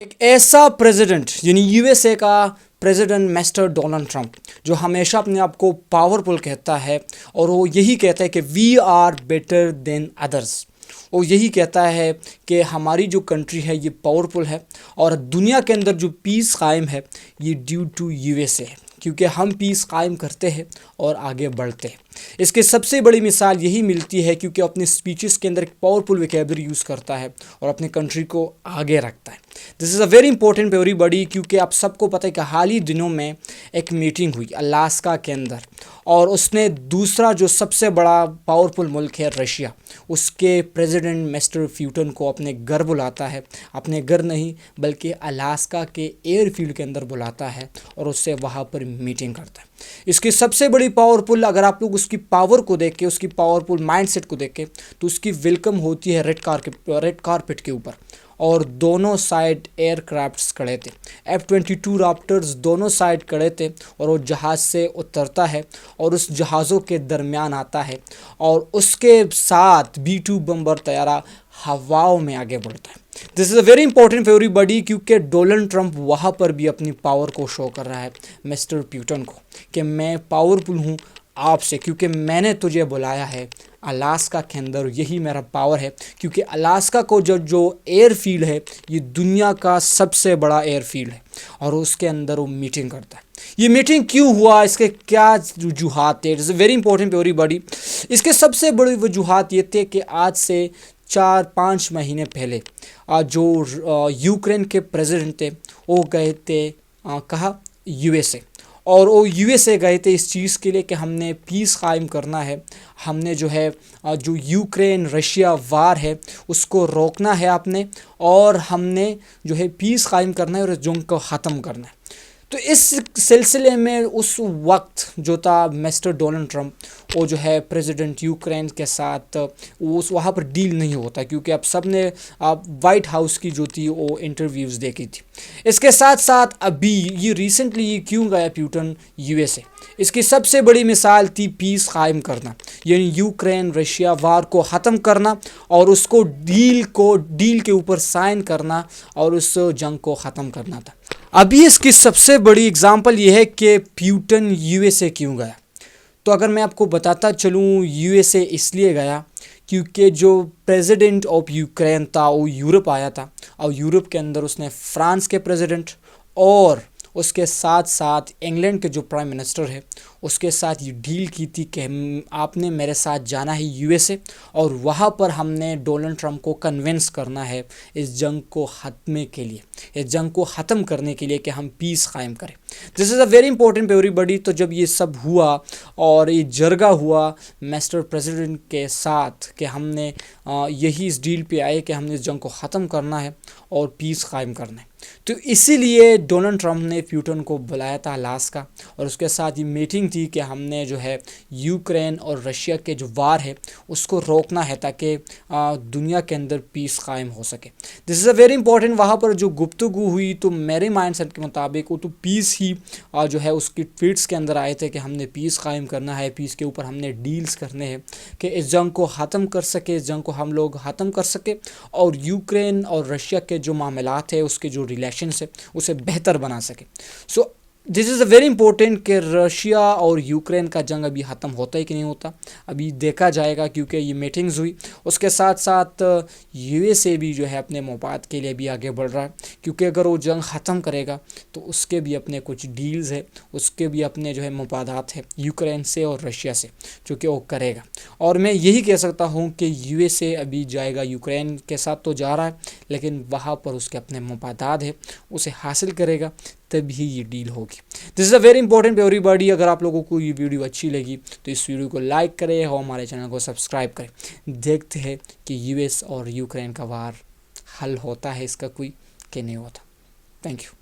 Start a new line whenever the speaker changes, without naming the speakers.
ایک ایسا پریزیڈنٹ یعنی یو ایس اے کا پریزیڈنٹ مسٹر ڈونلڈ ٹرمپ جو ہمیشہ اپنے آپ کو پاورفل کہتا ہے اور وہ یہی کہتا ہے کہ وی آر بیٹر دین ادرس. وہ یہی کہتا ہے کہ ہماری جو کنٹری ہے یہ پاورفل ہے اور دنیا کے اندر جو پیس قائم ہے یہ due to U S A ہے، کیونکہ ہم پیس قائم کرتے ہیں اور آگے بڑھتے ہیں. اس کے سب سے بڑی مثال یہی ملتی ہے کیونکہ اپنے سپیچز کے اندر ایک پاورفل ویکیبلری یوز کرتا ہے اور اپنے کنٹری کو آگے رکھتا ہے. This is a very important every بڈی، کیونکہ آپ سب کو پتہ ہے کہ حال ہی دنوں میں ایک میٹنگ ہوئی الاسکا کے اندر، اور اس نے دوسرا جو سب سے بڑا پاورفل ملک ہے رشیا، اس کے پریزیڈنٹ مسٹر پیوٹن کو اپنے گھر بلاتا ہے. اپنے گھر نہیں بلکہ الاسکا کے ایئر فیلڈ کے اندر بلاتا ہے اور اس سے وہاں پر میٹنگ کرتا ہے. اس کی سب سے بڑی پاورفل، اگر آپ لوگ اس کی پاور کو دیکھ کے، اس کی پاورفل مائنڈ سیٹ کو دیکھ کے، تو اس کی ویلکم ہوتی ہے ریڈ کارپٹ کے اوپر، اور دونوں سائڈ ایئر کرافٹس کھڑے تھے. F-22 رابٹرز دونوں سائڈ کھڑے تھے اور وہ جہاز سے اترتا ہے اور اس جہازوں کے درمیان آتا ہے اور اس کے ساتھ B-2 بمبر طیارہ ہواؤں میں آگے بڑھتا ہے. This is a very important for everybody, کیونکہ ڈونلڈ ٹرمپ وہاں پر بھی اپنی پاور کو شو کر رہا ہے مسٹر پیوٹن کو کہ میں پاورفل ہوں آپ سے، کیونکہ میں نے تجھے بلایا ہے الاسکا کے اندر، یہی میرا پاور ہے. کیونکہ الاسکا کو جو ایئر فیلڈ ہے یہ دنیا کا سب سے بڑا ایئر فیلڈ ہے اور اس کے اندر وہ میٹنگ کرتا ہے. یہ میٹنگ کیوں ہوا، اس کے کیا وجوہات تھے، it's very important for everybody. اس کے سب سے بڑی وجوہات یہ تھے کہ آج سے 4-5 مہینے پہلے جو یوکرین کے پریزیڈنٹ تھے وہ گئے تھے کہا یو ایس اے، اور وہ یو ایس اے گئے تھے اس چیز کے لیے کہ ہم نے پیس قائم کرنا ہے، ہم نے جو ہے جو یوکرین رشیا وار ہے اس کو روکنا ہے آپ نے، اور ہم نے جو ہے پیس قائم کرنا ہے اور اس جنگ کو ختم کرنا ہے. تو اس سلسلے میں اس وقت جو تھا مسٹر ڈونلڈ ٹرمپ وہ جو ہے پریزیڈنٹ یوکرین کے ساتھ وہاں پر ڈیل نہیں ہوتا، کیونکہ اب سب نے وائٹ ہاؤس کی جو تھی وہ انٹرویوز دیکھی تھی. اس کے ساتھ ساتھ ابھی یہ ریسنٹلی کیوں گیا پیوٹن یو ایس اے، اس کی سب سے بڑی مثال تھی پیس قائم کرنا، یعنی یوکرین رشیا وار کو ختم کرنا اور اس کو ڈیل کے اوپر سائن کرنا اور اس جنگ کو ختم کرنا تھا. ابھی اس کی سب سے بڑی اگزامپل یہ ہے کہ پیوٹن یو ایس اے کیوں گیا. تو اگر میں آپ کو بتاتا چلوں، یو ایس اے اس لیے گیا کیونکہ جو پریزیڈنٹ آف یوکرین تھا وہ یورپ آیا تھا، اور یورپ کے اندر اس نے فرانس کے پریزیڈنٹ اور اس کے ساتھ ساتھ انگلینڈ کے جو پرائم منسٹر ہے اس کے ساتھ یہ ڈیل کی تھی کہ آپ نے میرے ساتھ جانا ہے یو ایس اے، اور وہاں پر ہم نے ڈونلڈ ٹرمپ کو کنونس کرنا ہے اس جنگ کو ختمے کے لیے، اس جنگ کو ختم کرنے کے لیے کہ ہم پیس قائم کریں. This is a very important for everybody. تو جب یہ سب ہوا اور یہ جرگہ ہوا مسٹر پریزیڈنٹ کے ساتھ کہ ہم نے یہی اس ڈیل پہ آئے کہ ہم نے اس جنگ کو ختم کرنا ہے اور پیس قائم کرنا ہے، تو اسی لیے ڈونلڈ ٹرمپ نے پیوٹن کو بلایا تھا الاسکا، اور اس کے ساتھ یہ میٹنگ تھی کہ ہم نے جو ہے یوکرین اور رشیا کے جو وار ہے اس کو روکنا ہے تاکہ دنیا کے اندر پیس قائم ہو سکے. دس از اے ویری امپورٹنٹ. وہاں پر جو گفتگو ہوئی تو میرے مائنڈ سیٹ کے مطابق وہ تو پیس ہی جو ہے اس کی ٹویٹس کے اندر آئے تھے کہ ہم نے پیس قائم کرنا ہے، پیس کے اوپر ہم نے ڈیلز کرنے ہیں کہ اس جنگ کو ختم کر سکے، اس جنگ کو ہم لوگ ختم کر سکے اور یوکرین اور رشیا کے جو معاملات ہیں اس کے جو ریلیشنس ہے اسے بہتر بنا سکے. سو دس از اے ویری امپورٹنٹ کہ رشیا اور یوکرین کا جنگ ابھی ختم ہوتا ہے کہ نہیں ہوتا، ابھی دیکھا جائے گا، کیونکہ یہ میٹنگز ہوئی. اس کے ساتھ ساتھ یو ایس اے بھی جو ہے اپنے مفاد کے لیے بھی آگے بڑھ رہا ہے، کیونکہ اگر وہ جنگ ختم کرے گا تو اس کے بھی اپنے کچھ ڈیلز ہے، اس کے بھی اپنے جو ہے مفادات ہیں یوکرین سے اور رشیا سے جو کہ وہ کرے گا. اور میں یہی کہہ سکتا ہوں کہ یو ایس اے ابھی جائے گا، یوکرین کے ساتھ تو جا رہا ہے لیکن وہاں پر اس کے اپنے مفادات ہیں، اسے حاصل کرے گا تبھی یہ ڈیل ہوگی. This is a very important for everybody. اگر آپ لوگوں کو یہ ویڈیو اچھی لگی تو اس ویڈیو کو لائک کریں اور ہمارے چینل کو سبسکرائب کریں. دیکھتے ہیں کہ یو ایس اور یوکرین کا وار حل ہوتا ہے اس کا کوئی کہ نہیں ہوتا. Thank you.